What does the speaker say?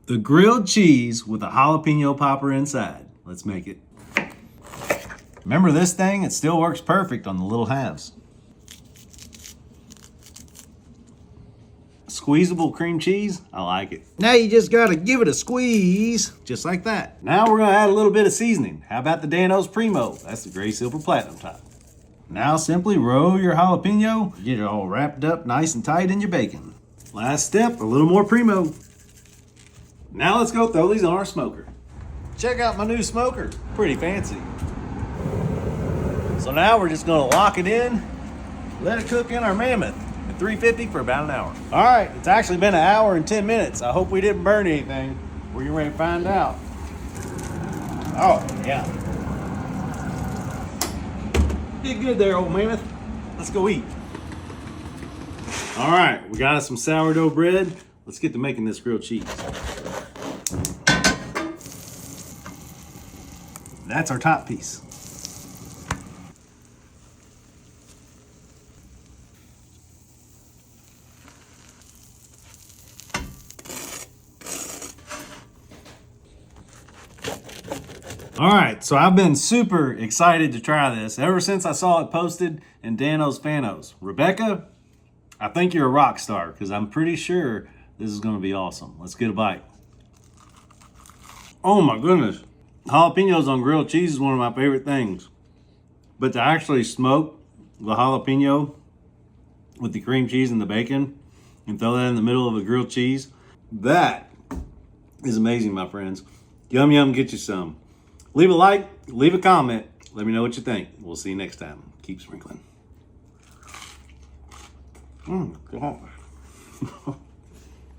The grilled cheese with a jalapeno popper inside. Let's make it. Remember this thing? It still works perfect on the little halves. Squeezable cream cheese, I like it. Now you just gotta give it a squeeze, just like that. Now we're gonna add a little bit of seasoning. How about the Dano's Primo? That's the gray silver platinum type. Now simply roll your jalapeno, get it all wrapped up nice and tight in your bacon. Last step, a little more Primo. Now let's go throw these on our smoker. Check out my new smoker, pretty fancy. So now we're just gonna lock it in, let it cook in our Mammoth. 350 for about an hour. All right, it's actually been an hour and 10 minutes. I hope we didn't burn anything. We're getting ready to find out. Oh, yeah. Did good there, old Mammoth. Let's go eat. All right, we got us some sourdough bread. Let's get to making this grilled cheese. That's our top piece. All right, so I've been super excited to try this ever since I saw it posted in Dano's Fanos. Rebecca, I think you're a rock star because I'm pretty sure this is gonna be awesome. Let's get a bite. Oh my goodness. Jalapenos on grilled cheese is one of my favorite things. But to actually smoke the jalapeno with the cream cheese and the bacon and throw that in the middle of a grilled cheese, that is amazing, my friends. Yum, yum, get you some. Leave a like, leave a comment. Let me know what you think. We'll see you next time. Keep sprinkling. God.